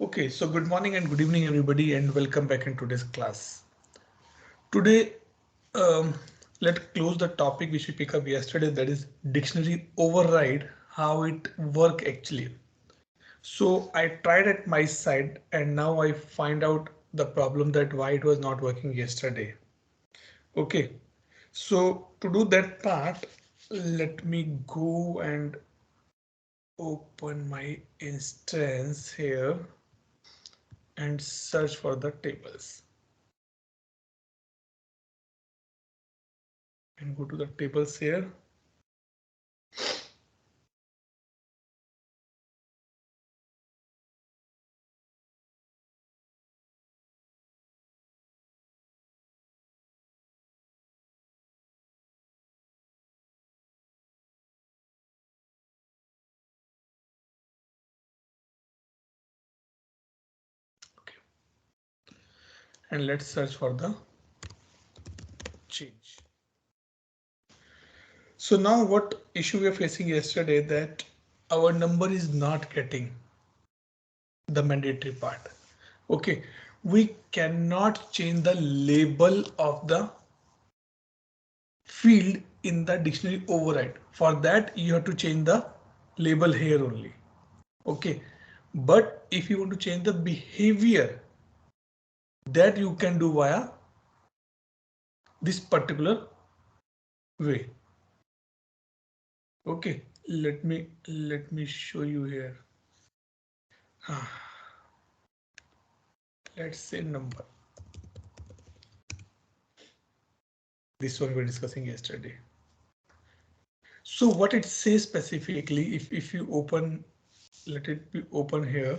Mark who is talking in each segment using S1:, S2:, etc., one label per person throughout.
S1: Okay, so good morning and good evening, everybody, and welcome back in today's class. Today, um, let's close the topic which we picked up yesterday, that is dictionary override, how it work actually. So I tried at my side and now I find out the problem that why it was not working yesterday. Okay, so to do that part, let me go and open my instance here and search for the tables. And go to the tables here. And let's search for the change. So now what issue we are facing yesterday, that our number is not getting the mandatory part. Okay, we cannot change the label of the field in the dictionary override. For that you have to change the label here only. Okay, but if you want to change the behavior, that you can do via this particular way. Okay, let me show you here. Let's say number. This one we were discussing yesterday. So what it says specifically, if you open, let it be open here.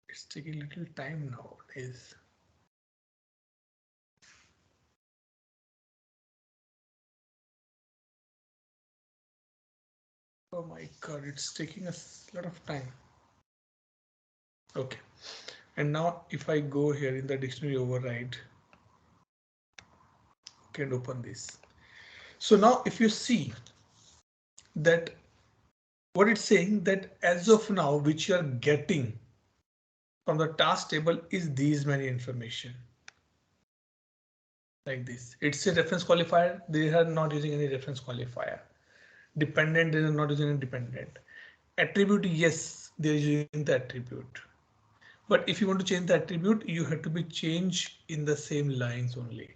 S1: It's taking a little time nowadays. Oh my God, it's taking a lot of time. Okay. And now if I go here in the dictionary override, you can open this. So now if you see that what it's saying, that as of now, which you are getting from the task table is these many information. Like this. It's a reference qualifier. They are not using any reference qualifier. Dependent, they are not using any dependent. Attribute, yes, they are using the attribute. But if you want to change the attribute, you have to be changed in the same lines only.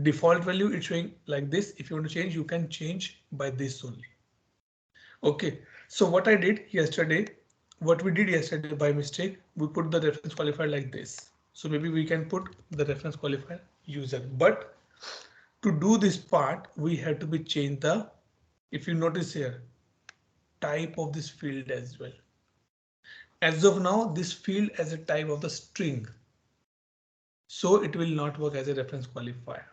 S1: Default value, it's showing like this. If you want to change, you can change by this only. Okay, so what I did yesterday, what we did yesterday by mistake, we put the reference qualifier like this. So maybe we can put the reference qualifier user, but to do this part, we have to be change the, if you notice here, type of this field as well. As of now, this field as a type of the string. So it will not work as a reference qualifier.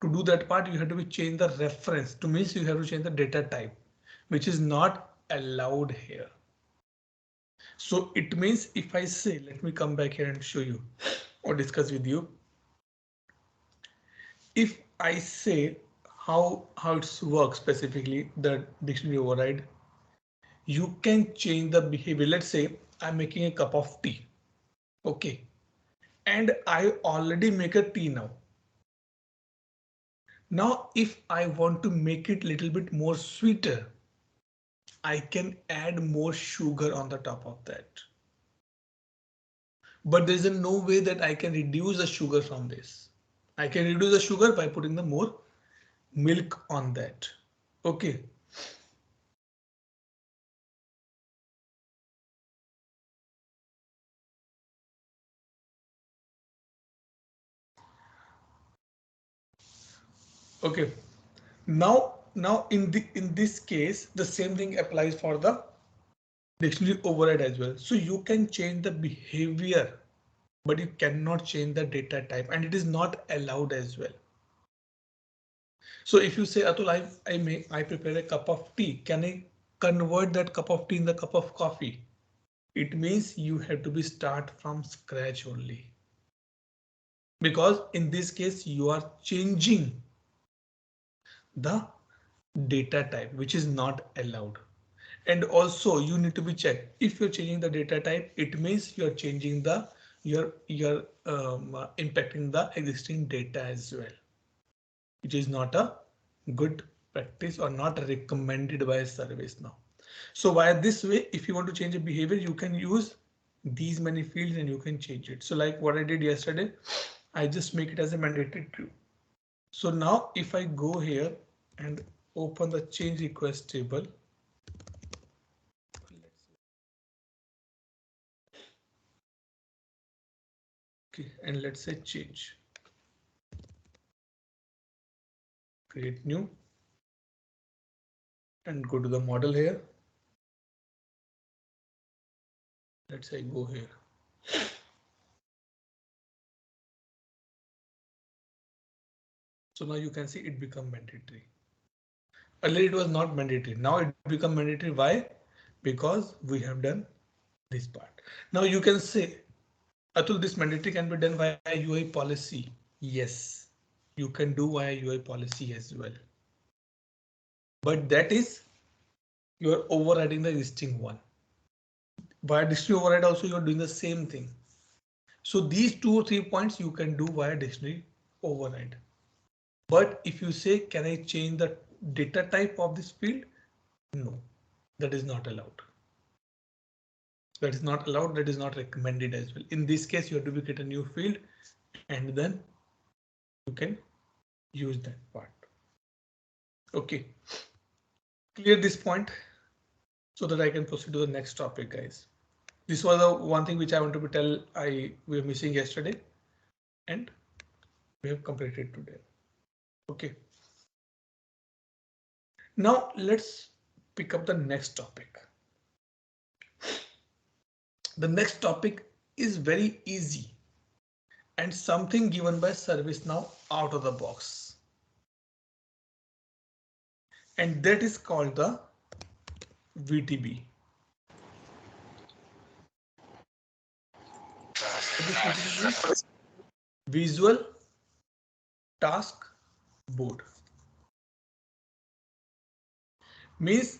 S1: To do that part, you have to be change the reference to means you have to change the data type, which is not allowed here. So it means if I say, let me come back here and show you or discuss with you. If I say how it works specifically, the dictionary override, you can change the behavior. Let's say I'm making a cup of tea. Okay. And I already make a tea now. Now, if I want to make it a little bit more sweeter, I can add more sugar on the top of that. But there's no way that I can reduce the sugar from this. I can reduce the sugar by putting the more milk on that. Okay. Okay. Now in this case, the same thing applies for the dictionary override as well. So you can change the behavior, but you cannot change the data type, and it is not allowed as well. So if you say, Atul, I prepare a cup of tea, can I convert that cup of tea in the cup of coffee? It means you have to be start from scratch only. Because in this case, you are changing the data type, which is not allowed. And also you need to be checked. If you're changing the data type, it means you're changing the you're impacting the existing data as well, which is not a good practice or not recommended by a service now. So by this way, if you want to change a behavior, you can use these many fields and you can change it. So like what I did yesterday, I just make it as a mandatory true. So now if I go here and open the change request table, okay, and let's say change, create new, and go to the model here. Let's say go here. So now you can see it become mandatory. Earlier it was not mandatory. Now it become mandatory. Why? Because we have done this part. Now you can say, Atul, this mandatory can be done via UI policy. Yes, you can do via UI policy as well. But that is you're overriding the existing one. Via dictionary override also you're doing the same thing. So these 2 or 3 points you can do via dictionary override. But if you say, can I change the data type of this field? No, that is not allowed. That is not allowed. That is not recommended as well. In this case, you have to create a new field and then you can use that part. Okay. Clear this point so that I can proceed to the next topic, guys. This was the one thing which I wanted to tell we were missing yesterday and we have completed today. Okay. Now let's pick up the next topic. The next topic is very easy and something given by ServiceNow out of the box. And that is called the VTB. Visual Task Board. Means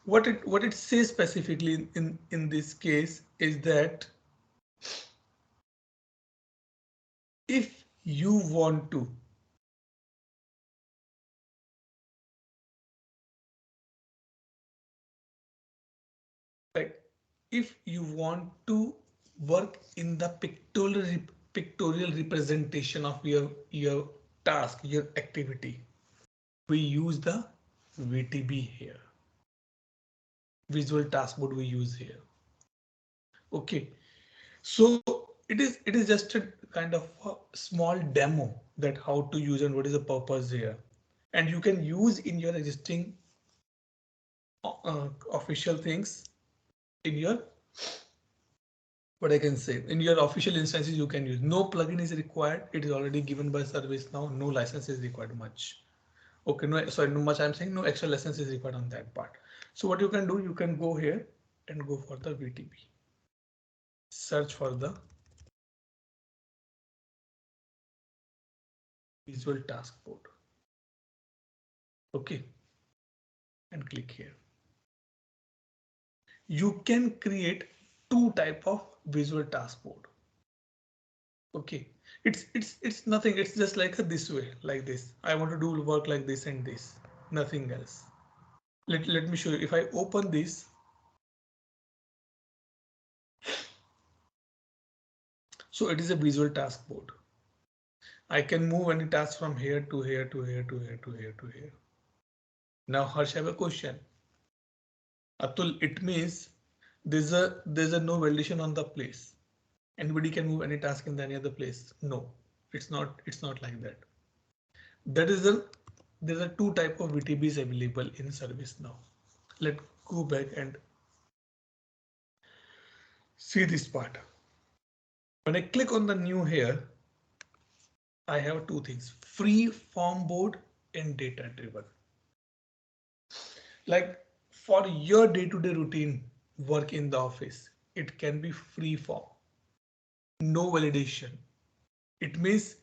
S1: what it says specifically in this case is that if you want to if you want to work in the pictorial representation of your task, your activity, we use the VTB here. Visual Task Board we use here. Okay, so it is just a kind of a small demo that how to use and what is the purpose here, and you can use in your existing official things in your what I can say in your official instances. You can use. No plugin is required. It is already given by ServiceNow. No license is required much. Okay, no, sorry, no much. I'm saying no extra license is required on that part. So what you can do, you can go here and go for the VTB. Search for the Visual Task Board. Okay, and click here. You can create two type of Visual Task Board. Okay, it's nothing. It's just like this way, like this. I want to do work like this and this, nothing else. Let me show you. If I open this, so it is a Visual Task Board. I can move any task from here to here to here to here to here to here. Now Harsh, have a question. Atul, it means there's a no validation on the place. Anybody can move any task in any other place. No, it's not like that. That is there's a two type of VTBs available in ServiceNow. Let's go back and see this part. When I click on the new here, I have two things: free form board and data driven. Like for your day-to-day routine work in the office, it can be free form, no validation. It means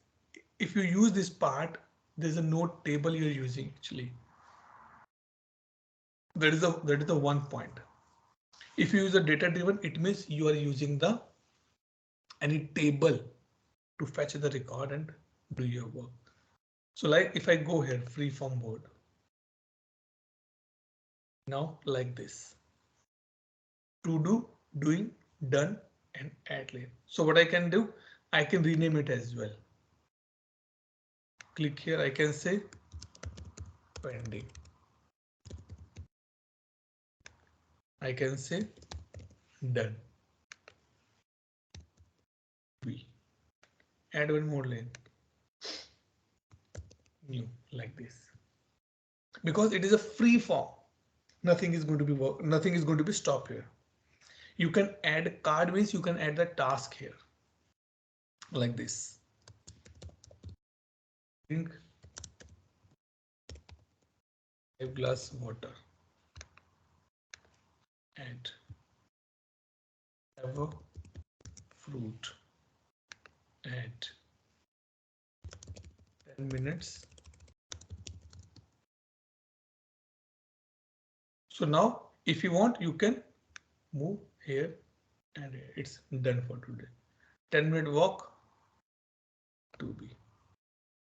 S1: if you use this part, there's a note table you're using actually. That is the one point. If you use a data driven, it means you are using the any table to fetch the record and do your work. So like if I go here, free form mode. Now like this, to do, doing, done, and add layer. So what I can do, I can rename it as well. Click here, I can say pending. I can say done. We add one more lane, new, like this. Because it is a free form, nothing is going to be work, nothing is going to be stopped here. You can add card means you can add the task here, like this. Drink 5 glass water and have a fruit at 10 minutes. So now if you want, you can move here and here. It's done for today. 10-minute walk to be.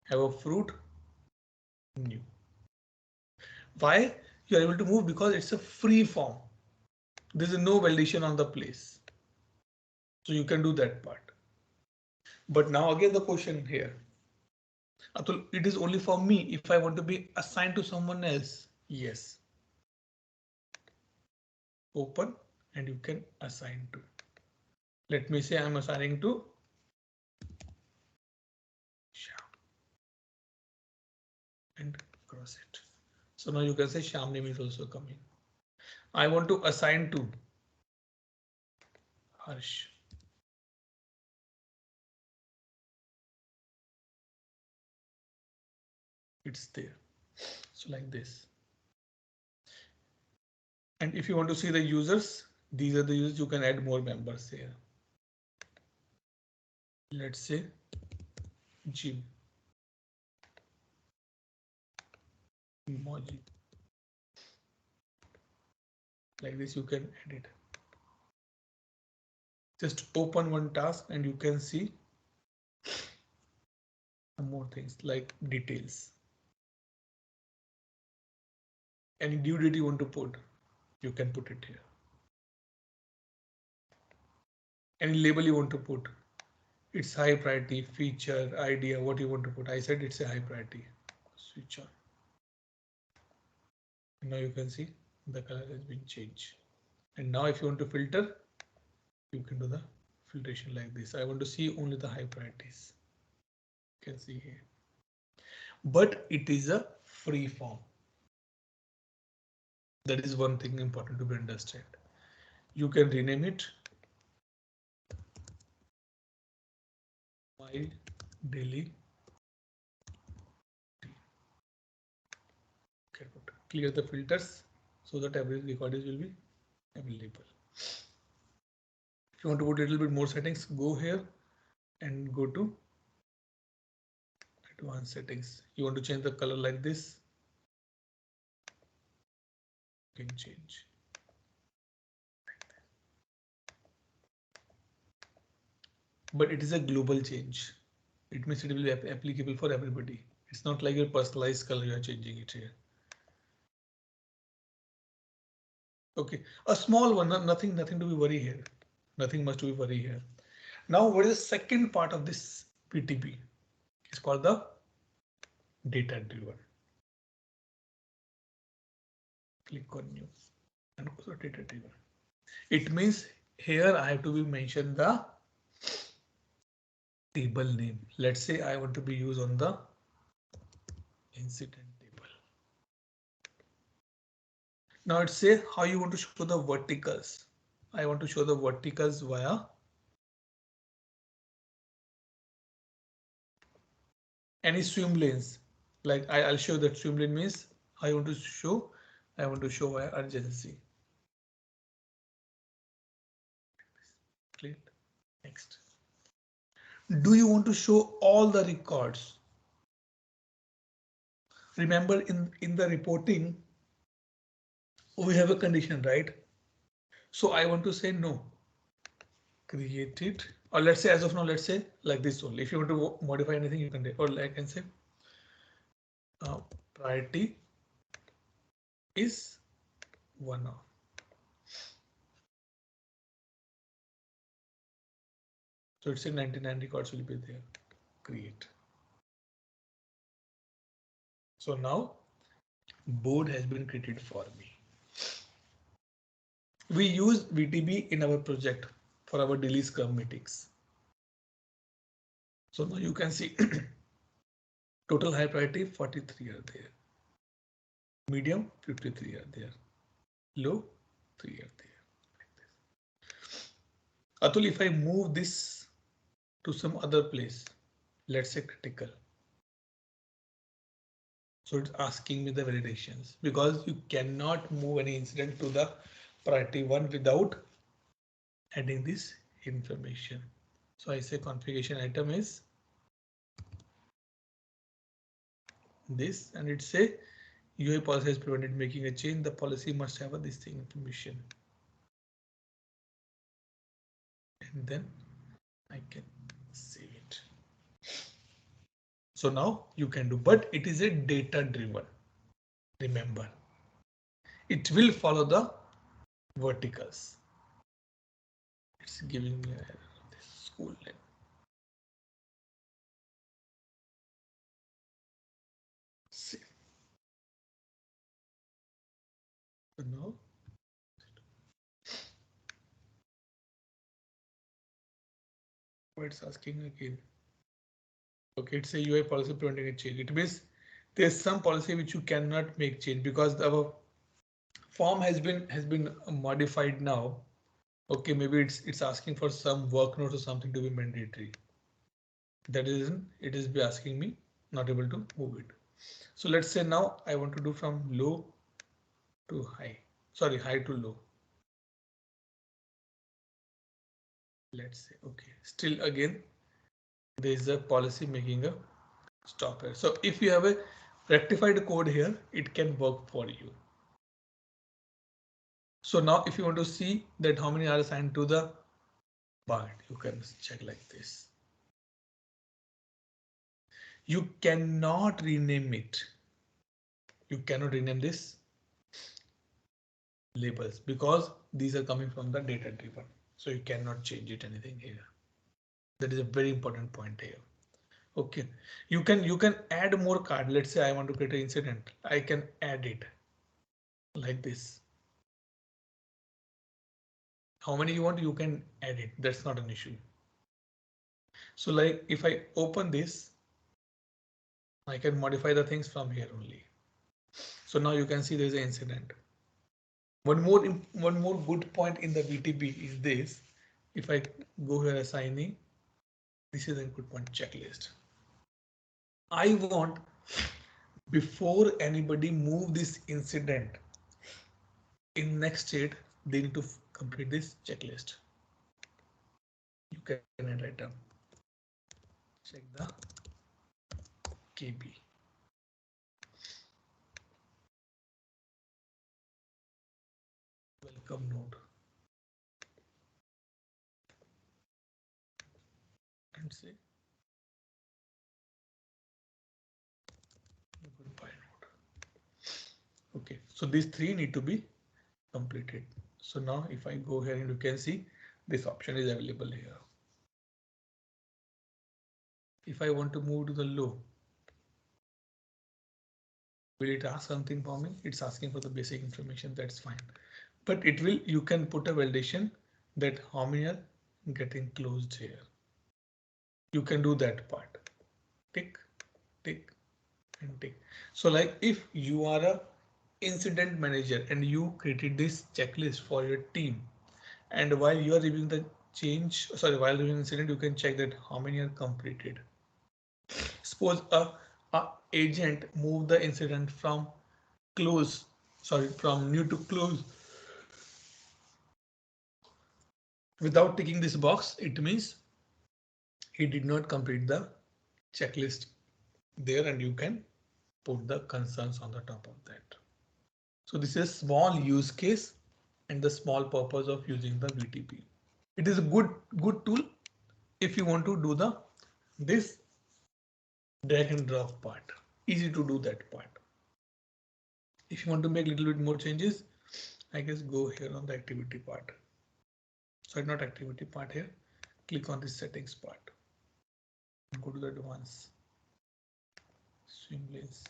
S1: Have a fruit, new. Why you are able to move? Because it's a free form. There is no validation on the place. So you can do that part. But now again the question here. Atul, it is only for me. If I want to be assigned to someone else, yes. Open and you can assign to. Let me say I'm assigning to Sham and cross it. So now you can say Sham name is also coming. I want to assign to Harsh. It's there. So like this. And if you want to see the users, these are the users, you can add more members here. Let's say Jim. Emoji. Like this, you can edit. Just open one task and you can see some more things like details. Any due date you want to put, you can put it here. Any label you want to put, it's high priority, feature, idea, what you want to put. I said it's a high priority. Switch on. Now you can see the color has been changed. And now if you want to filter, you can do the filtration like this. I want to see only the high priorities. You can see here. But it is a free form. That is one thing important to be understood. You can rename it my daily. Clear the filters so that every record will be available. If you want to put a little bit more settings, go here and go to advanced settings. You want to change the color like this, you can change. But it is a global change. It means it will be applicable for everybody. It's not like your personalized color, you are changing it here. Okay, a small one, nothing to be worried here. Nothing much to be worried here. Now, what is the second part of this VTB? It's called the data driven. Click on new and also data driven. It means here I have to be mentioned the table name. Let's say I want to be used on the incident table. Now it says how you want to show the verticals. I want to show the verticals via any swim lanes. Like I'll show that swim lane means I want to show via urgency. Click next. Do you want to show all the records? Remember in the reporting, we have a condition, right? So I want to say no, create it, or let's say as of now, let's say like this only. If you want to modify anything, you can do, or like I can say priority is one of. So it's in 99 records will be there. Create. So now board has been created for me. We use VTB in our project for our daily Scrum meetings. So now you can see total high priority 43 are there. Medium 53 are there. Low 3 are there. Atul, if I move this to some other place, let's say critical. So it's asking me the validations because you cannot move any incident to the priority one without adding this information. So I say configuration item is this, and it say UI policy has prevented making a change. The policy must have this thing information. And then I can save it. So now you can do, but it is a data driven. Remember, it will follow the verticals. It's giving me a school name. See. So now it's asking again. Okay, it's a UI policy preventing a change. It means there's some policy which you cannot make change because our form has been modified now. Okay, maybe it's asking for some work note or something to be mandatory. That is it is be asking me not able to move it. So let's say now I want to do from low to high. Sorry, high to low. Let's say okay. Still again, there is a policy making a stop here. So if you have a rectified code here, it can work for you. So now if you want to see that how many are assigned to the part, you can check like this. You cannot rename it. You cannot rename this labels because these are coming from the data driven. So you cannot change it anything here. That is a very important point here. Okay, you can add more card. Let's say I want to create an incident. I can add it like this. How many you want, you can add it. That's not an issue. So like if I open this, I can modify the things from here only. So now you can see there's an incident. One more good point in the VTB is this. If I go here assigning, this is a good point checklist. I want before anybody move this incident in next state, they need to complete this checklist. You can write down. Check the KB. Welcome node. And say goodbye node. Okay, so these three need to be completed. So now if I go here and you can see this option is available here. If I want to move to the low, will it ask something for me? It's asking for the basic information, that's fine. But it will, you can put a validation that how many are getting closed here. You can do that part. Tick, tick, and tick. So like if you are a incident manager and you created this checklist for your team, and while you are reviewing the while reviewing incident, you can check that how many are completed. Suppose a agent move the incident from from new to close without ticking this box, it means he did not complete the checklist there, and you can put the concerns on the top of that. So this is small use case and the small purpose of using the VTB. It is a good tool if you want to do this drag and drop part. Easy to do that part. If you want to make a little bit more changes, I guess go here on the activity part. Sorry, not activity part here. Click on the settings part. Go to the advanced swim lanes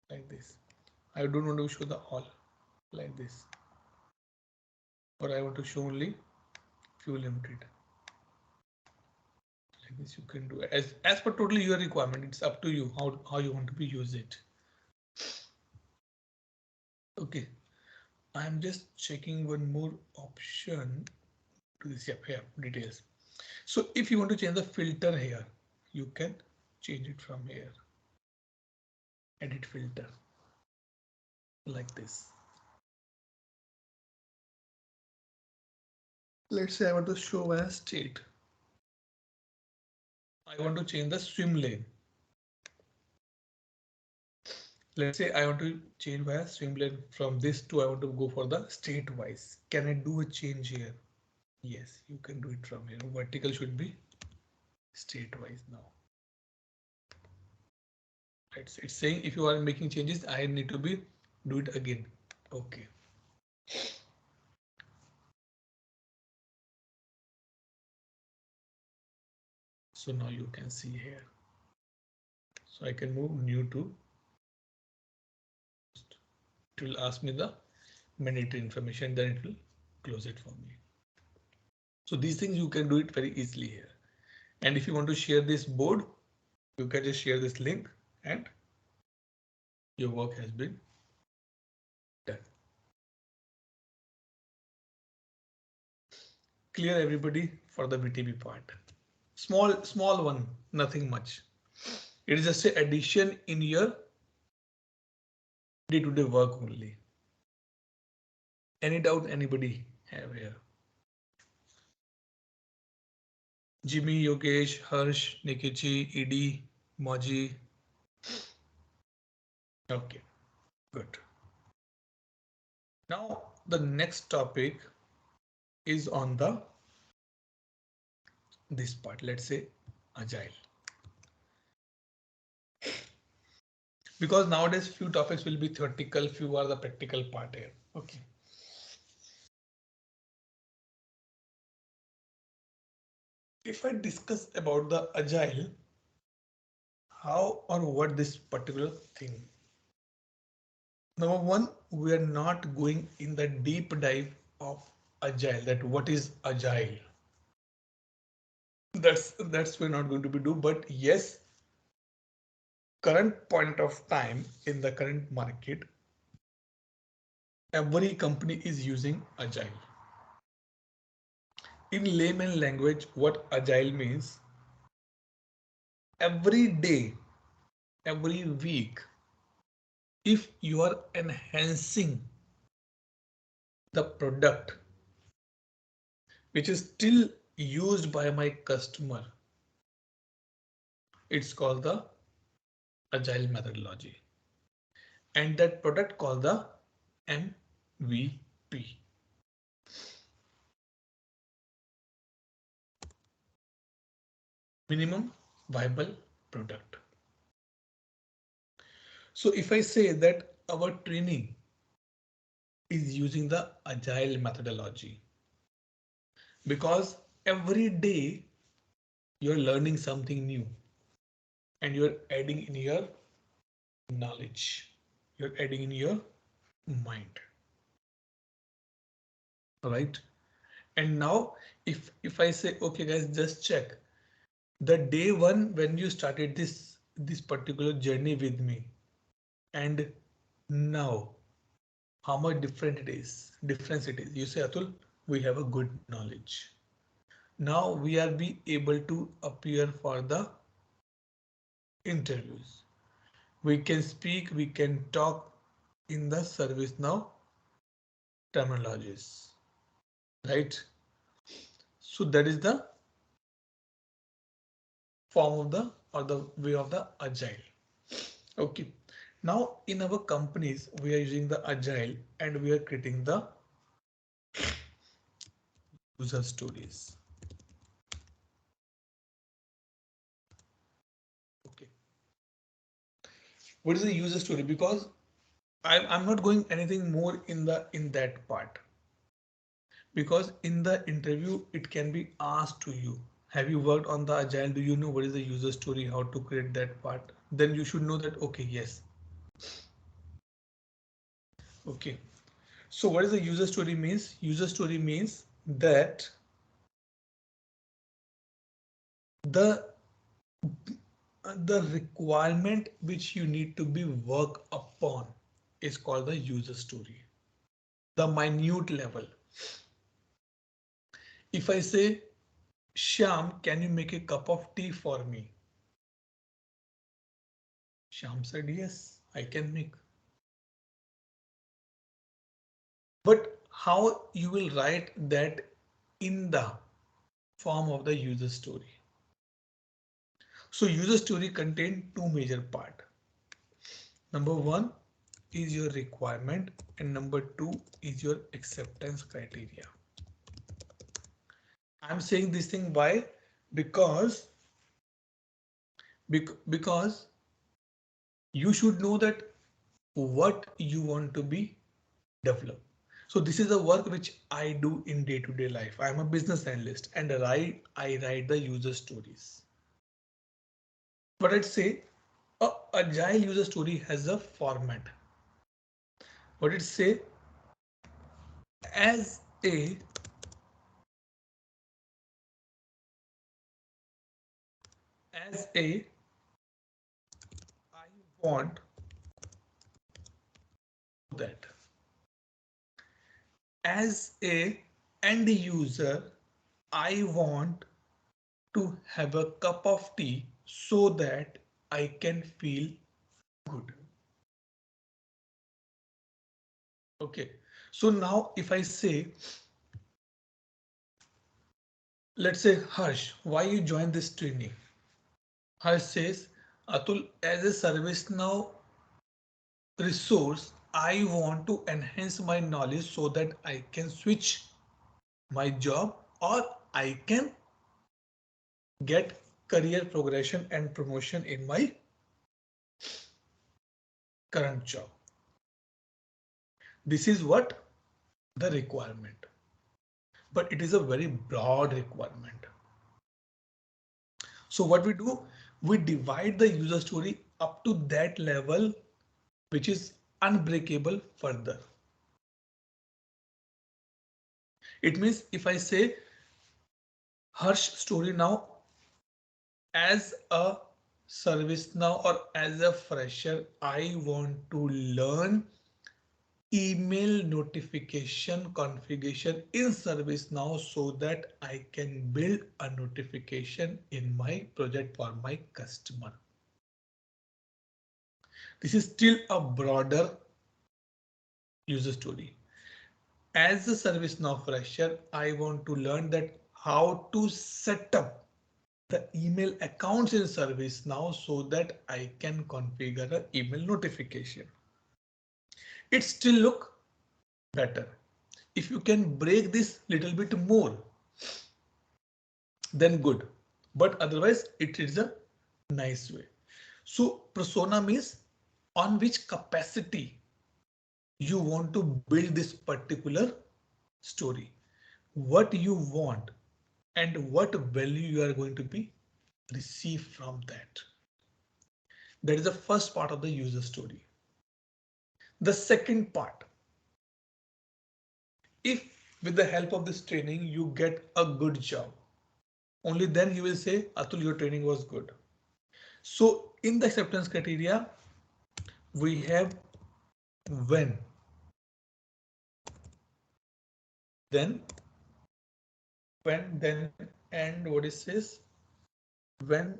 S1: like this. I don't want to show the all like this, but I want to show only few limited. Like this, you can do it as per totally your requirement. It's up to you how you want to be use it. Okay, I'm just checking one more option to this. Yeah, here details. So if you want to change the filter here, you can change it from here. Edit filter like this. Let's say I want to show a state. I want to change the swim lane. Let's say I want to change my swim lane from this to I want to go for the state wise. Can I do a change here? Yes, you can do it from here. Vertical should be state wise now. Right, so it's saying if you are making changes, I need to do it again. Okay. So now you can see here. So I can move new to. It will ask me the mandatory information, then it will close it for me. So these things you can do it very easily here. And if you want to share this board, you can just share this link and your work has been done. Clear everybody for the VTB part. Small one, nothing much. It is just an addition in your day-to-day work only. Any doubt anybody have here? Jimmy, Yogesh, Harsh, Nikichi, Edie, Moji. Okay, good. Now the next topic is on this part. Let's say Agile. Because nowadays few topics will be theoretical, few are the practical part here. Okay. If I discuss about the Agile, how or what this particular thing. Number one, we are not going in the deep dive of Agile, that what is Agile. That's we're not going to be do, but yes, current point of time in the current market, every company is using Agile. In layman language, what Agile means, every day, every week, if you are enhancing the product which is still used by my customer, it's called the Agile methodology. And that product called the MVP. Minimum viable product. So if I say that our training is using the Agile methodology, because every day you're learning something new and you're adding in your knowledge, you're adding in your mind. All right. And now if I say, okay, guys, just check the day one when you started this particular journey with me, and now how much difference it is. You say, Atul, we have a good knowledge. Now we are be able to appear for the interviews. We can speak, we can talk in the ServiceNow terminologies, right? So that is the form of the or the way of the Agile. Okay. Now in our companies, we are using the Agile and we are creating the user stories. Okay. What is the user story? Because I'm not going anything more in that part. Because in the interview, it can be asked to you. Have you worked on the Agile? Do you know what is the user story? How to create that part? Then you should know that, okay, yes. Okay. So what is the user story means? User story means that the the requirement which you need to be work upon is called the user story. The minute level. If I say, Shyam, can you make a cup of tea for me? Shyam said, yes, I can make. But how you will write that in the form of the user story? So user story contain two major part. Number one is your requirement and number two is your acceptance criteria. I'm saying this thing why? Because because you should know that what you want to be developed. So this is the work which I do in day-to-day life. I'm a business analyst and I write the user stories. But I'd say a agile user story has a format. What it say, as a as a I want that as a end user I want to have a cup of tea so that I can feel good. Okay, so now if I say, let's say, Harsh, why you joined this training? Harsh says, Atul, as a service now resource, I want to enhance my knowledge so that I can switch my job or I can get career progression and promotion in my current job. This is what the requirement, but it is a very broad requirement. So what we do, we divide the user story up to that level, which is unbreakable further. It means if I say Harsh story now as a service now or as a fresher, I want to learn email notification configuration in ServiceNow so that I can build a notification in my project for my customer. This is still a broader user story. As a ServiceNow fresher, I want to learn that how to set up the email accounts in ServiceNow so that I can configure an email notification. It still look better. If you can break this little bit more, then good. But otherwise, it is a nice way. So persona means on which capacity you want to build this particular story, what you want and what value you are going to be received from that. That is the first part of the user story. The second part, if with the help of this training you get a good job, only then you will say, Atul, your training was good. So in the acceptance criteria, we have when, then, then, and what it says, when,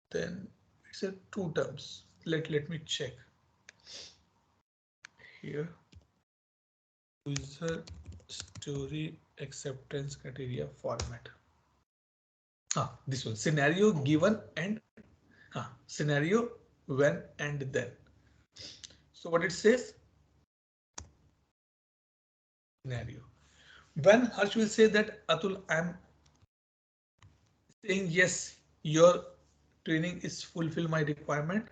S1: then, it's a two terms. Let me check here. User story acceptance criteria format. This one, scenario given and scenario when and then. So what it says? Scenario. When Harsh will say that Atul, I'm saying yes, your training is fulfill my requirement.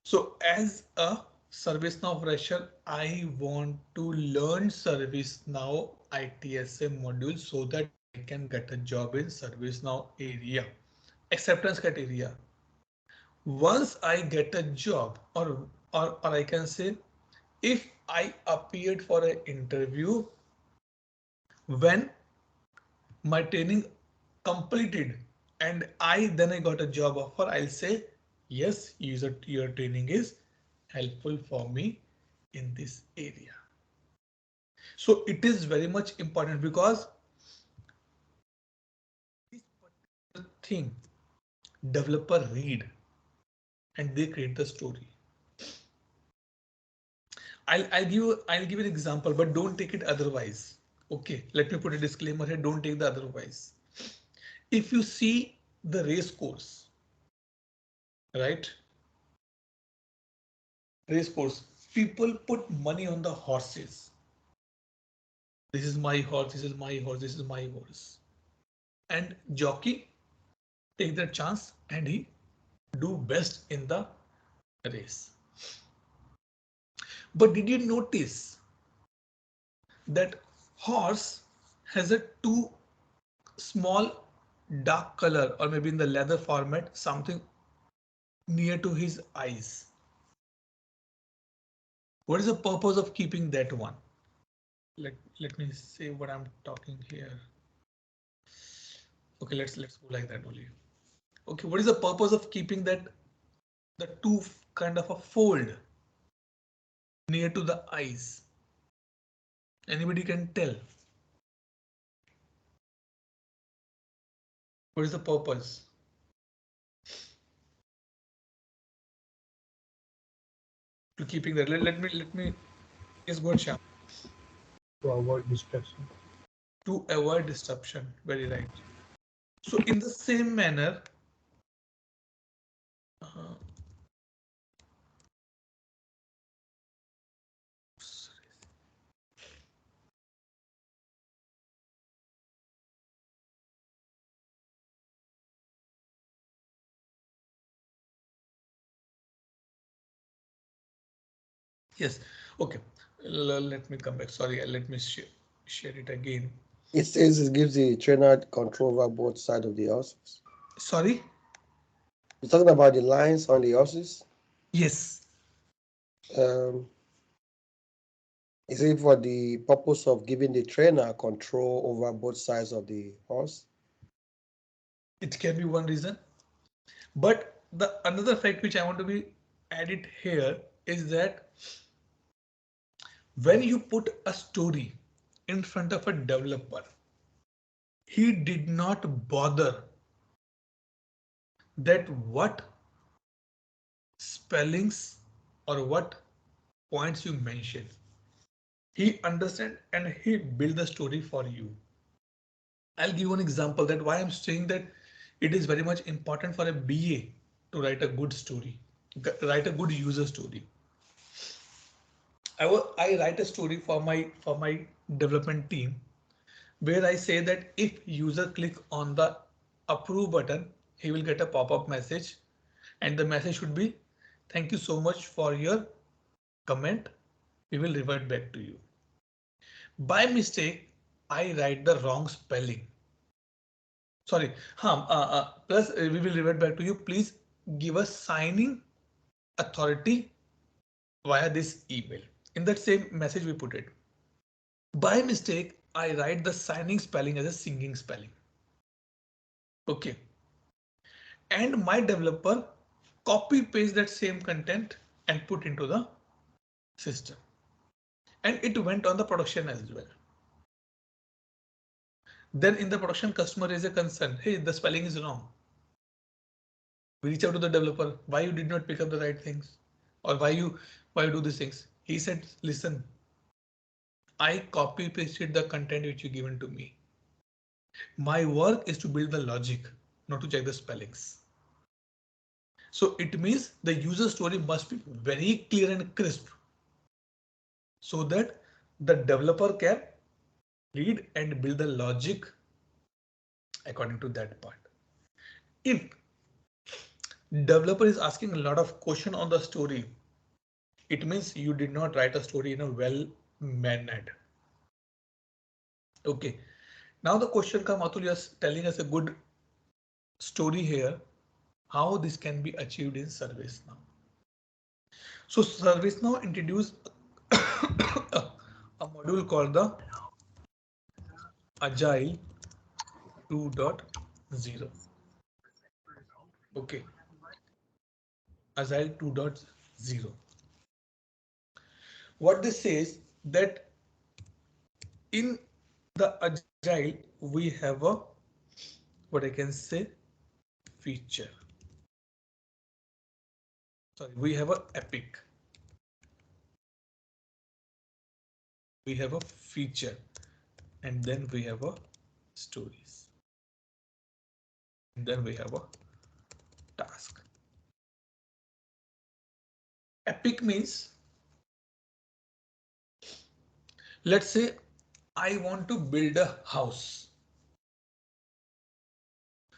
S1: So as a ServiceNow fresher, I want to learn ServiceNow ITSA module so that I can get a job in ServiceNow area. Acceptance criteria. Once I get a job, or I can say, if I appeared for an interview, when my training completed and I got a job offer, I'll say, yes, your training is helpful for me in this area. So it is very much important because this particular thing developer read and they create the story. I'll give an example, but don't take it otherwise. Okay, let me put a disclaimer here. Don't take the otherwise. If you see the race course, right? Race course, people put money on the horses. This is my horse, this is my horse, this is my horse. And jockey take the chance and he do best in the race. But did you notice that horse has a too small dark color, or maybe in the leather format, something near to his eyes? What is the purpose of keeping that one? Let me say what I'm talking here. Okay, let's go like that only. Okay, what is the purpose of keeping that the two kind of a fold near to the eyes? Anybody can tell. What is the purpose? To keeping that. Let me yes, go ahead, Shyam.
S2: To avoid distraction.
S1: To avoid disruption. Very right. So in the same manner, uh, yes, okay. Let me come back. Sorry, let me share it again.
S3: It says it gives the trainer control over both sides of the horses.
S1: Sorry.
S3: You're talking about the lines on the horses.
S1: Yes.
S3: Um, is it for the purpose of giving the trainer control over both sides of the horse?
S1: It can be one reason, but the another fact which I want to be added here is that when you put a story in front of a developer, he did not bother that what spellings or what points you mention. He understand and he build the story for you. I'll give one example that why I'm saying that it is very much important for a BA to write a good story, write a good user story. I write a story for my development team where I say that if user click on the approve button, he will get a pop-up message, and the message should be, thank you so much for your comment. We will revert back to you. By mistake, I write the wrong spelling. Sorry, plus we will revert back to you. Please give us signing authority via this email. In that same message, we put it. By mistake, I write the signing spelling as a singing spelling. Okay. And my developer copy paste that same content and put into the system. And it went on the production as well. Then in the production, customer is a concern. Hey, the spelling is wrong. We reach out to the developer. Why you did not pick up the right things? Or why you do these things? He said, listen, I copy pasted the content which you given to me. My work is to build the logic, not to check the spellings. So it means the user story must be very clear and crisp so that the developer can read and build the logic according to that part. If developer is asking a lot of question on the story, it means you did not write a story in a well mannered. Okay. Now the question comes, Atul, you're telling us a good story here, how this can be achieved in ServiceNow. So ServiceNow introduced a module called the Agile 2.0. Okay, Agile 2.0. What this says that in the Agile we have a, what I can say, feature. Sorry, we have a epic. We have a feature, and then we have a stories. And then we have a task. Epic means, let's say I want to build a house.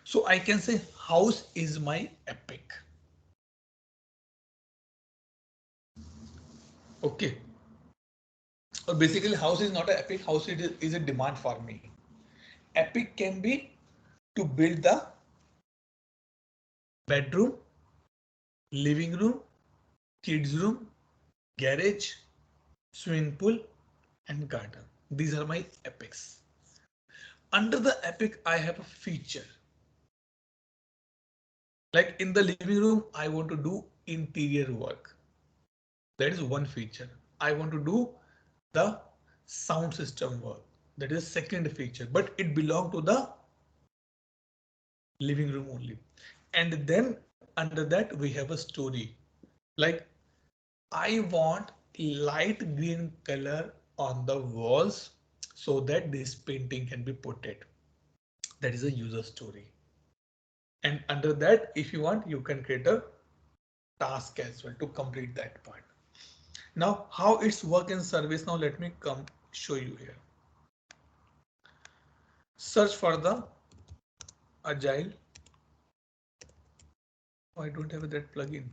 S1: So I can say house is my epic. Okay. Or basically house is not an epic, house is a demand for me. Epic can be to build the bedroom, living room, kids room, garage, swimming pool, and garden. These are my epics. Under the epic, I have a feature. Like in the living room, I want to do interior work. That is one feature. I want to do the sound system work. That is second feature, but it belongs to the living room only. And then under that, we have a story. Like I want light green color on the walls so that this painting can be portrayed. That is a user story. And under that, if you want, you can create a task as well to complete that part. Now, how it's work in service. Now, let me come show you here. Search for the Agile. Oh, I don't have that plugin.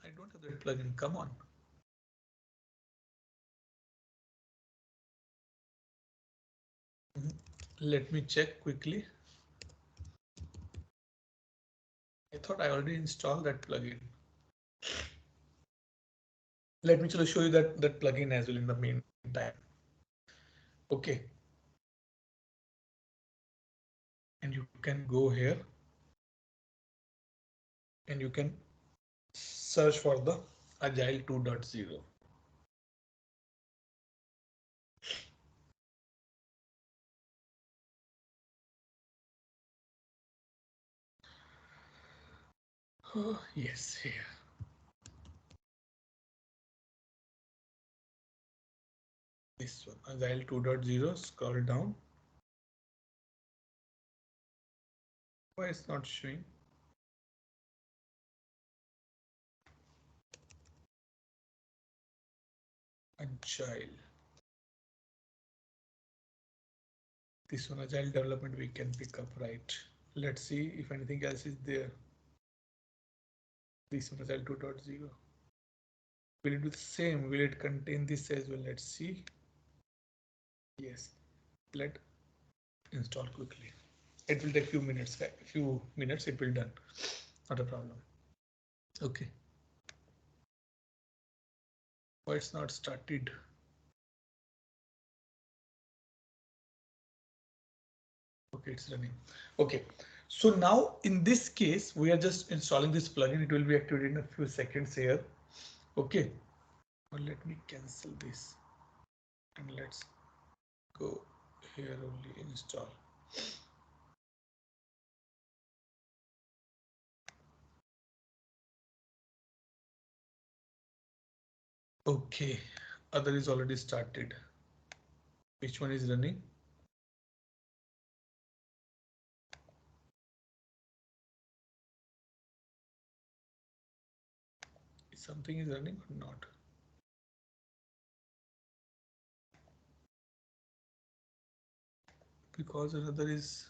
S1: I don't have that plugin. Come on. Let me check quickly. I thought I already installed that plugin. Let me just show you that plugin as well in the meantime. Okay. And you can go here and you can search for the Agile 2.0. Oh, yes, here. This one, Agile 2.0, scroll down. Why it's not showing? Agile. This one, Agile development, we can pick up, right? Let's see if anything else is there. This one, Agile 2.0. Will it do the same? Will it contain this as well? Let's see. Yes. Let install quickly. It will take few minutes. It will done. Not a problem. Okay. Why it's not started? Okay, it's running. Okay. So now in this case, we are just installing this plugin. It will be activated in a few seconds here. Okay. Well, let me cancel this and let's go here only install. Okay. Other is already started. Which one is running? something is running or not. Because another is,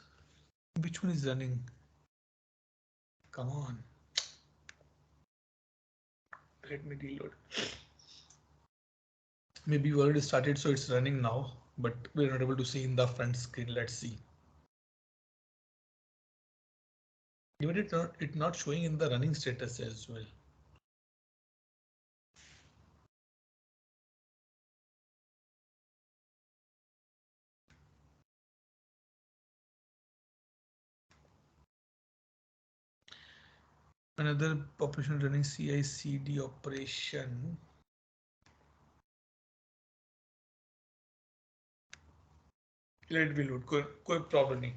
S1: which one is running? Come on. Let me reload. Maybe you already started, so it's running now, but we're not able to see in the front screen. Let's see. Even it not showing in the running status as well. Another operation running CI/CD operation. Let it be load. कोई problem नहीं.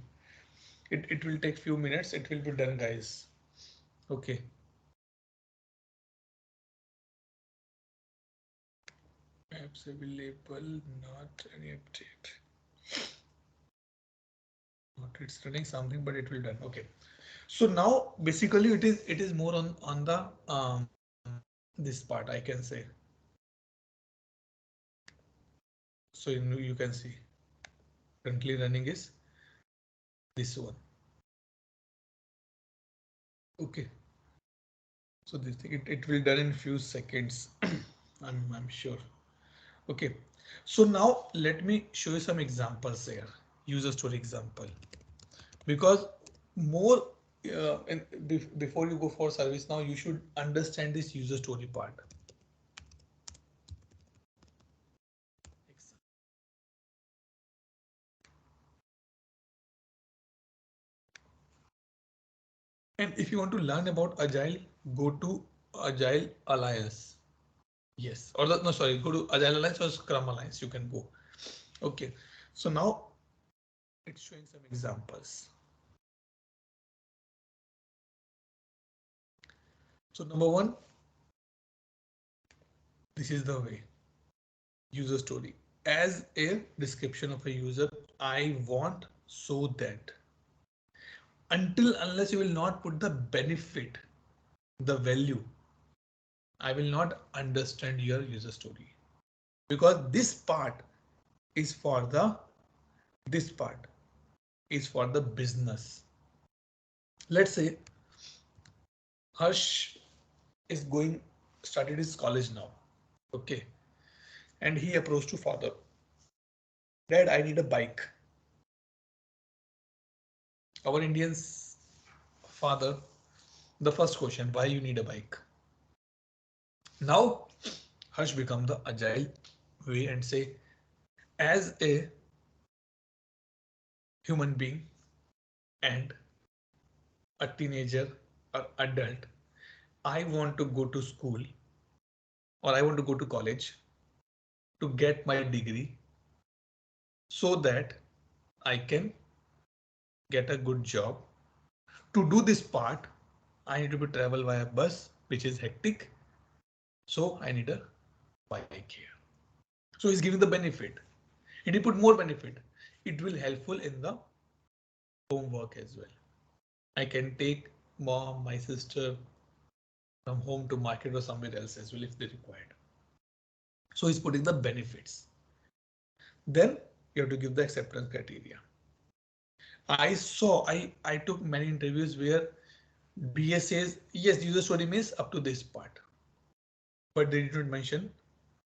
S1: It will take few minutes. It will be done, guys. Okay. Apps available. Not any update. Not it's running something, but it will done. Okay. So now basically it is more on the this part I can say. So you can see currently running is this one. Okay. So this thing it will done in few seconds. I'm sure. Okay. So now let me show you some examples here. User story example. Because more before you go for service now, you should understand this user story part. And if you want to learn about Agile, go to Agile Alliance. Yes, or no, sorry, go to Agile Alliance or Scrum Alliance. You can go. Okay, so now it's showing some examples. So number one, this is the way. User story. As a description of a user, I want so that. Until unless you will not put the benefit, the value, I will not understand your user story. Because this part is for the, this part is for the business. Let's say Harsh is started his college now. Okay. And he approached to father. Dad, I need a bike. Our Indian's father, the first question, why you need a bike? Now Harsh become the agile way and say, as a human being and a teenager or adult, I want to go to school or I want to go to college to get my degree so that I can get a good job. To do this part, I need to be travel via bus, which is hectic. So I need a bike here. So he's giving the benefit. And he put more benefit. It will helpful in the homework as well. I can take mom, my sister from home to market or somewhere else as well if they required. So he's putting the benefits. Then you have to give the acceptance criteria. I took many interviews where BS says, yes, user story means up to this part, but they did not mention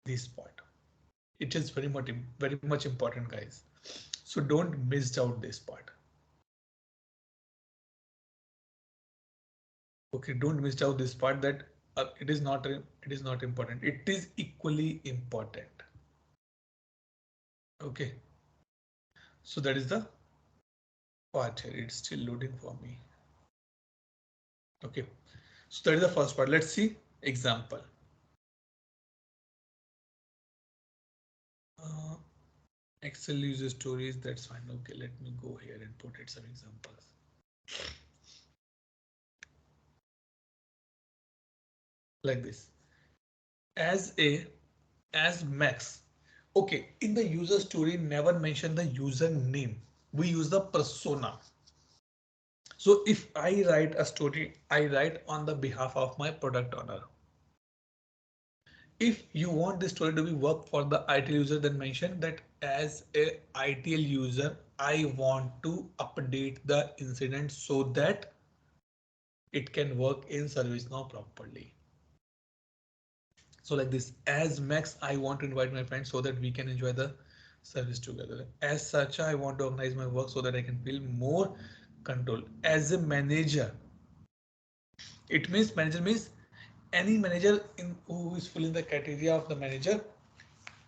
S1: this part. It is very much important, guys. So don't miss out this part. Okay, don't miss out this part that it is not important. It is equally important. Okay, so that is the part here. It's still loading for me. Okay, so that is the first part. Let's see example. Excel user stories. That's fine. Okay, let me go here and put it some examples. Like this. As Max. Okay, in the user story, never mention the user name. We use the persona. So if I write a story, I write on the behalf of my product owner. If you want this story to be work for the ITL user, then mention that as a ITL user, I want to update the incident so that it can work in ServiceNow properly. So like this, as Max, I want to invite my friends so that we can enjoy the service together. As such, I want to organize my work so that I can feel more control. As a manager, it means manager means any manager in who is filling the criteria of the manager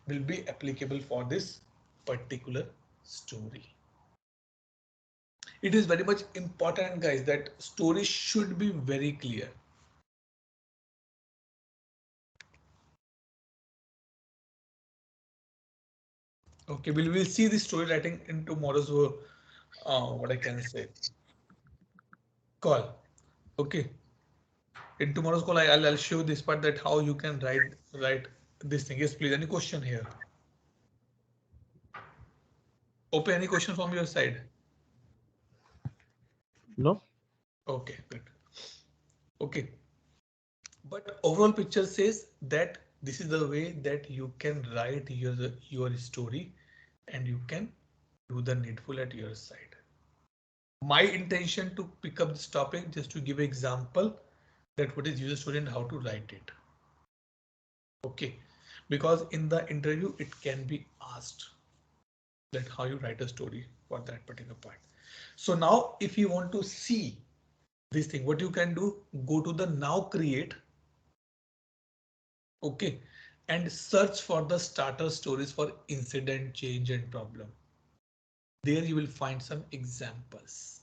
S1: will be applicable for this particular story. It is very much important, guys, that story should be very clear. Okay, we'll see the story writing in tomorrow's what I can say call. Okay, in tomorrow's call, I'll show this part that how you can write this thing. Yes, please. Any question here? Open any question from your side?
S2: No.
S1: Okay, good. Okay, but overall picture says that this is the way that you can write your story, and you can do the needful at your side. My intention to pick up this topic just to give an example that what is user story and how to write it. Okay, because in the interview it can be asked that how you write a story for that particular part. So now if you want to see this thing, what you can do, go to the now create. Okay, and search for the starter stories for incident, change and problem. There you will find some examples.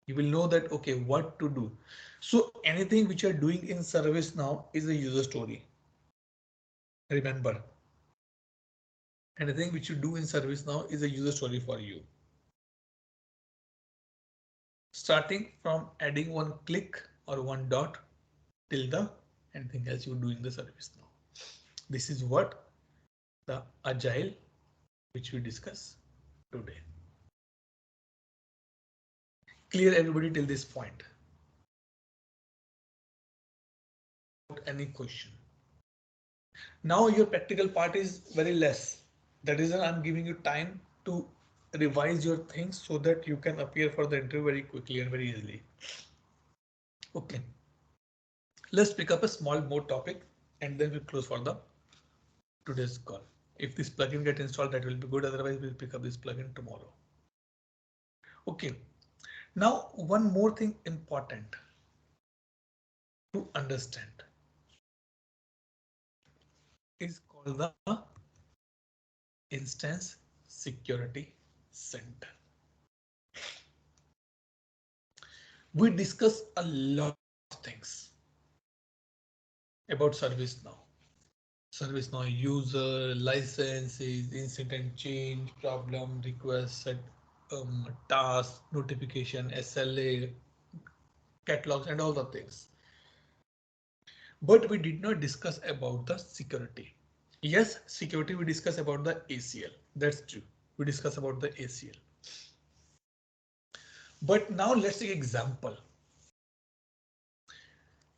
S1: You will know that, okay, what to do. So anything which you're doing in service now is a user story. Remember, anything which you do in service now is a user story for you. Starting from adding one click or one dot till the anything else you do in the service now. This is what the agile which we discuss today. Clear everybody till this point? Any question? Now your practical part is very less. That is why I'm giving you time to revise your things so that you can appear for the interview very quickly and very easily. Okay, let's pick up a small more topic and then we'll close for the today's call. If this plugin get installed, that will be good. Otherwise, we'll pick up this plugin tomorrow. Okay, now one more thing important to understand is called the Instance Security Center. We discuss a lot of things about ServiceNow. ServiceNow user, licenses, incident change, problem, request, task, notification, SLA, catalogs, and all the things. But we did not discuss about the security. Yes, security we discuss about the ACL. That's true. We discuss about the ACL. But now let's take example.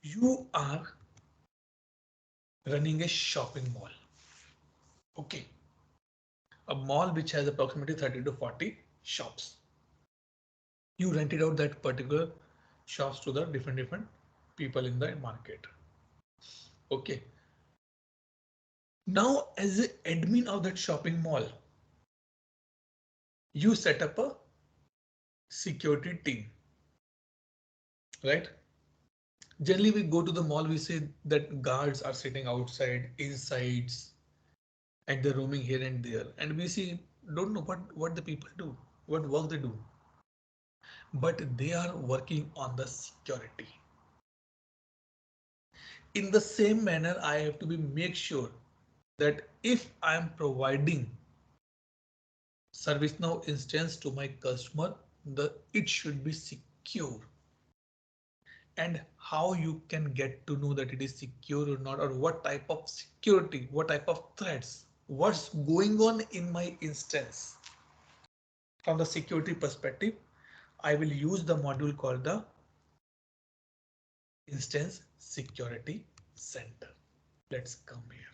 S1: You are running a shopping mall. Okay. A mall which has approximately 30 to 40 shops. You rented out that particular shops to the different people in the market. Okay. Now, as an admin of that shopping mall, you set up a security team, right? Generally, we go to the mall, we say that guards are sitting outside, insides, and they're roaming here and there. And we see, don't know what the people do, what work they do. But they are working on the security. In the same manner, I have to be make sure that if I am providing ServiceNow instance to my customer, it should be secure. And how you can get to know that it is secure or not, or what type of security, what type of threats, what's going on in my instance. From the security perspective, I will use the module called the Instance Security Center. Let's come here.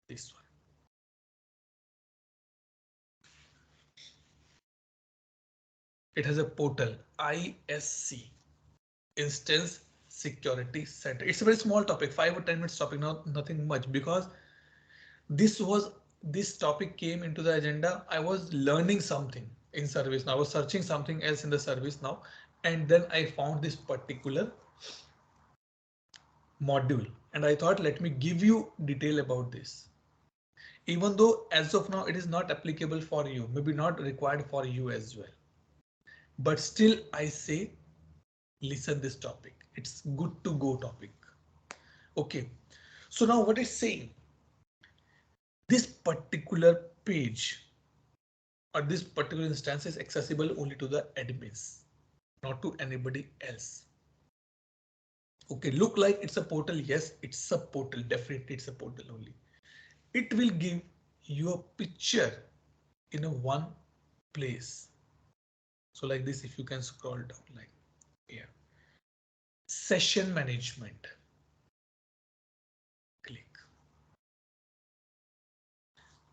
S1: This one. It has a portal, ISC, Instance Security Center. It's a very small topic, 5 or 10 minutes topic, nothing much, because this topic came into the agenda. I was learning something in ServiceNow. I was searching something else in the ServiceNow, and then I found this particular module, and I thought, let me give you detail about this. Even though as of now it is not applicable for you, maybe not required for you as well, but still I say listen this topic. It's good to go topic. Okay, so now what is saying, this particular page or this particular instance is accessible only to the admins, not to anybody else. Okay, look like it's a portal. Yes, it's a portal. Definitely it's a portal only. It will give you a picture in a one place. So like this, if you can scroll down like here, session management, click.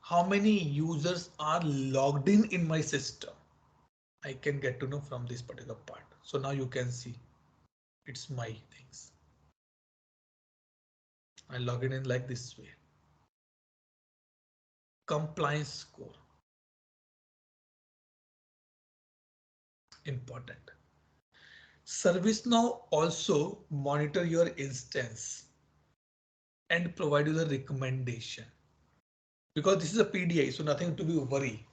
S1: How many users are logged in my system? I can get to know from this particular part. So now you can see it's my things. I log in like this way. Compliance score. Important. ServiceNow also monitor your instance and provide you the recommendation, because this is a PDI, so nothing to be worry.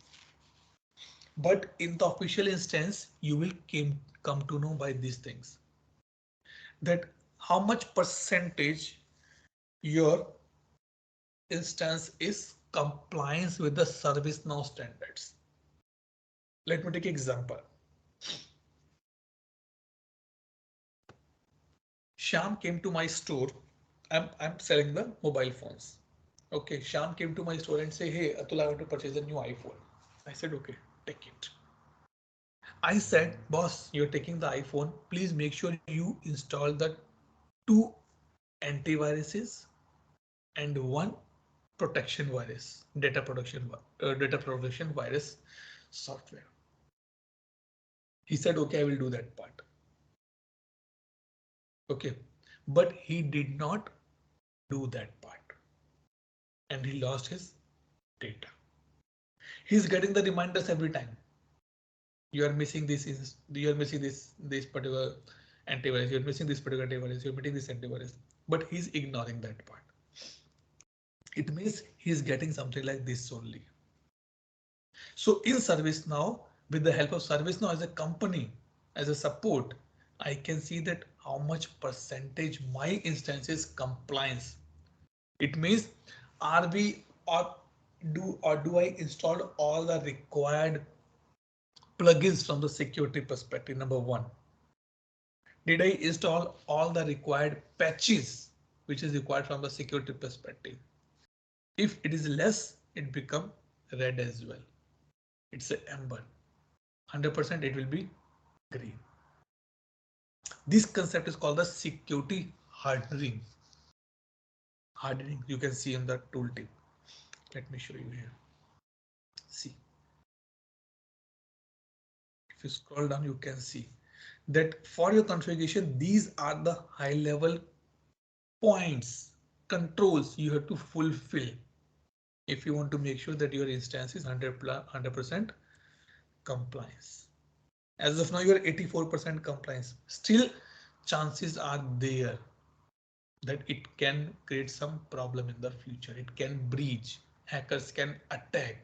S1: But in the official instance, you will come to know by these things, that how much percentage your instance is compliance with the ServiceNow standards. Let me take an example. Sham came to my store. I'm selling the mobile phones. Okay, Sham came to my store and say, hey, Atul, I want to purchase a new iPhone. I said, okay, take it. I said, boss, you're taking the iPhone. Please make sure you install the 2 antiviruses and 1 protection virus, data protection virus software. He said, okay, I will do that part. Okay, but he did not do that part, and he lost his data. He's getting the reminders every time. You are missing this, you are missing this particular antivirus, you're missing this particular antivirus, you're missing this antivirus, but he's ignoring that part. It means he's getting something like this only. So in ServiceNow, with the help of ServiceNow as a company, as a support, I can see that how much percentage my instance is compliance. It means, are we or do I install all the required plugins from the security perspective? Number one, did I install all the required patches which is required from the security perspective? If it is less, it become red as well. It's a amber. 100% it will be green. This concept is called the security hardening. Hardening, you can see in the tooltip. Let me show you here. See. If you scroll down, you can see that for your configuration, these are the high level points, controls you have to fulfill if you want to make sure that your instance is 100% compliance. As of now, you are 84% compliance. Still, chances are there that it can create some problem in the future. It can breach, hackers can attack,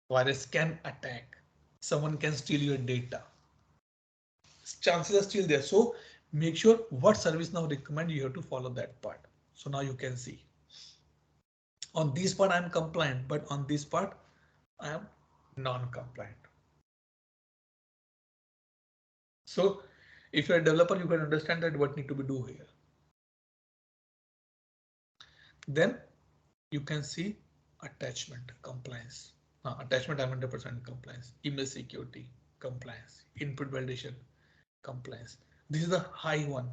S1: virus can attack, someone can steal your data. Chances are still there. So make sure what ServiceNow recommend, you have to follow that part. So now you can see on this part I'm compliant, but on this part I am non-compliant. So if you're a developer, you can understand that what need to be do here. Then you can see attachment compliance. Attachment I'm 100% compliance. Email security compliance. Input validation compliance. This is the high one.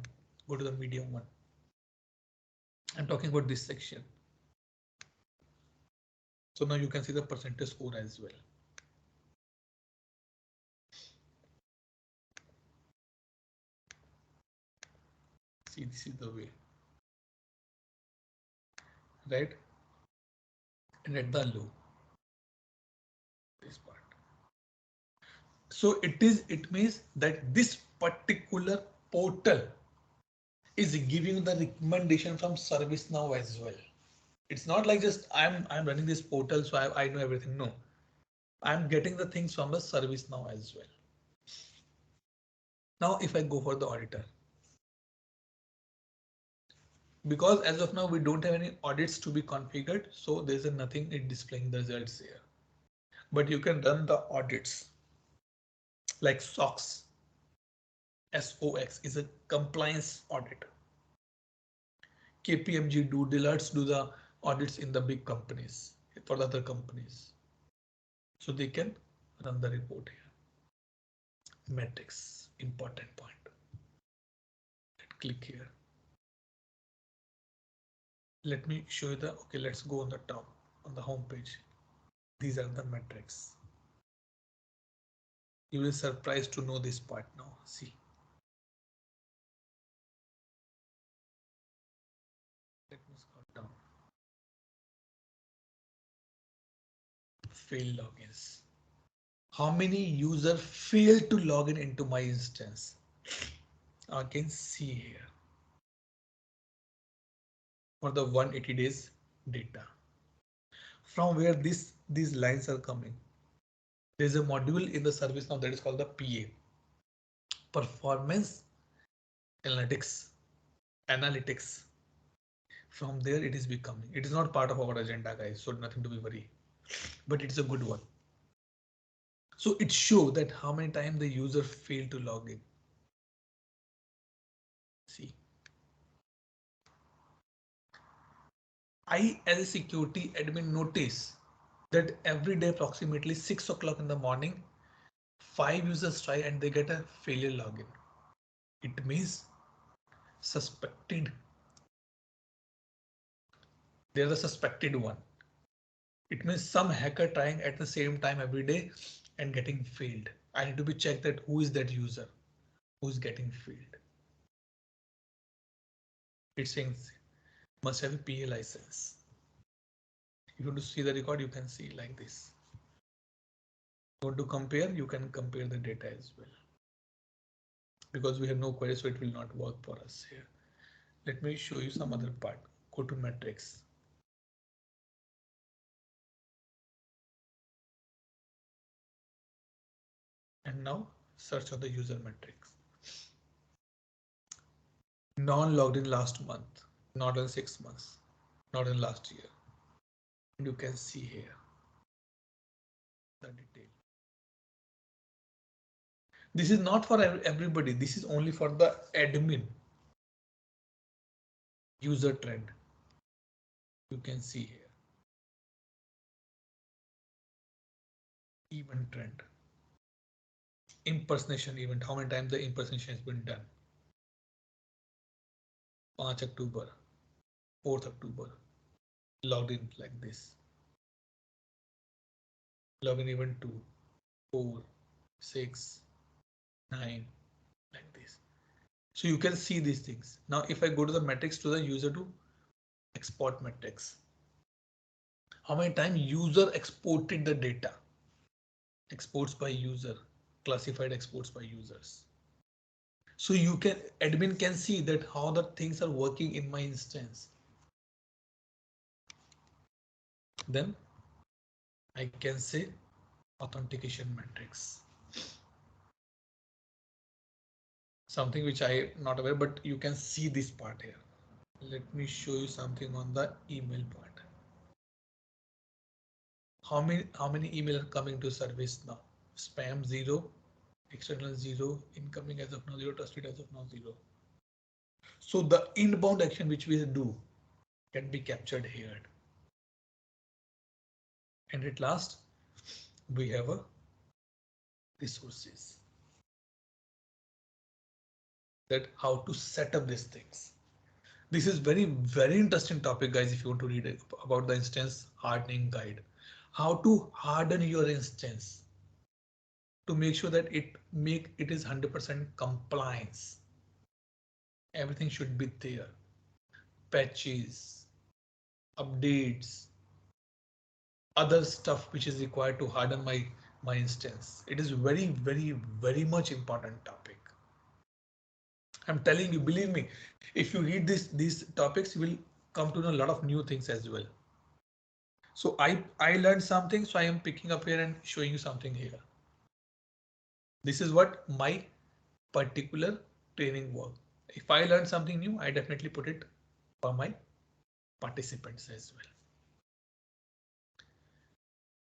S1: Go to the medium one. I'm talking about this section. So now you can see the percentage score as well. See, this is the way, right? And at the low, this part. So it means that this particular portal is giving the recommendation from ServiceNow as well. It's not like just I'm running this portal, so I know everything. No, I'm getting the things from the ServiceNow as well. Now, if I go for the auditor, because as of now we don't have any audits to be configured, so there's nothing in displaying the results here. But you can run the audits like SOX. SOX is a compliance audit. KPMG do, Deloitte do the audits in the big companies for the other companies. So they can run the report here. Metrics, important point. Click here. Let me show you the, okay, let's go on the top, on the home page. These are the metrics. You will be surprised to know this part now. See. Let me scroll down. Failed logins. How many users failed to log in into my instance? I can see here for the 180 days data. From where these lines are coming. There's a module in the service now that is called the PA. Performance analytics. From there it is becoming. It is not part of our agenda, guys, so nothing to be worried. But it's a good one. So it shows that how many times the user failed to log in. See. I, as a security admin, notice that every day approximately 6 o'clock in the morning, 5 users try and they get a failure login. It means suspected. They're the suspected one. It means some hacker trying at the same time every day and getting failed. I need to be checked that who is that user who's getting failed. It's saying must have a PA license. If you want to see the record, you can see like this. If you want to compare, you can compare the data as well. Because we have no query, so it will not work for us here. Let me show you some other part. Go to metrics. And now search on the user metrics. Non-logged in last month, not in 6 months, not in last year. And you can see here the detail. This is not for everybody. This is only for the admin user trend. You can see here. Event trend. Impersonation event. How many times the impersonation has been done? 5 October, 4th October. Logged in like this. Login event 2, 4, 6, 9, like this. So you can see these things. Now, if I go to the metrics to the user to export metrics, how many times user exported the data? Exports by user, classified exports by users. So you can, admin can see that how the things are working in my instance. Then I can say authentication metrics. Something which I am not aware, but you can see this part here. Let me show you something on the email part. How many email are coming to service now? Spam 0, external 0, incoming as of now 0, trusted as of now 0. So the inbound action which we do can be captured here. And at last, we have a resources. that how to set up these things. This is very interesting topic, guys. If you want to read about the instance hardening guide, how to harden your instance to make sure that it is 100% compliance. Everything should be there. Patches, updates, other stuff which is required to harden my instance. It is very much important topic. I'm telling you, believe me, if you read these topics, you will come to know a lot of new things as well. So I learned something, so I am picking up here and showing you something here. This is what my particular training was. If I learn something new, I definitely put it for my participants as well.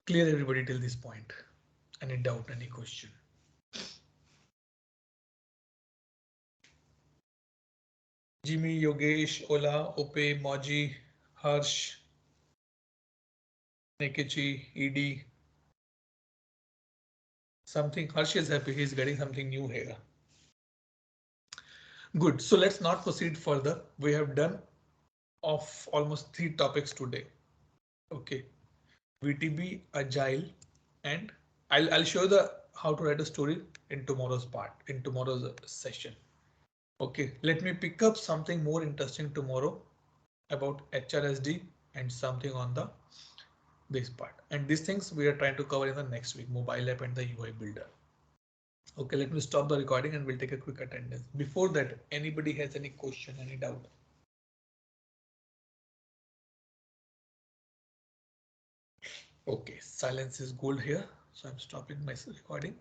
S1: Clear everybody till this point? Any doubt, any question? Jimmy, Yogesh, Ola, Ope, Moji, Harsh, Nekichi, Ed. Something, Harsh is happy, he's getting something new here. Good, so let's not proceed further. We have done of almost 3 topics today. Okay, VTB, Agile, and I'll show the how to write a story in tomorrow's part, in tomorrow's session. Okay, let me pick up something more interesting tomorrow about HRSD and something on the this part. And these things we are trying to cover in the next week, mobile app and the UI builder. Okay, let me stop the recording and we'll take a quick attendance. Before that, anybody has any question, any doubt? Okay, silence is gold here. So I'm stopping my recording.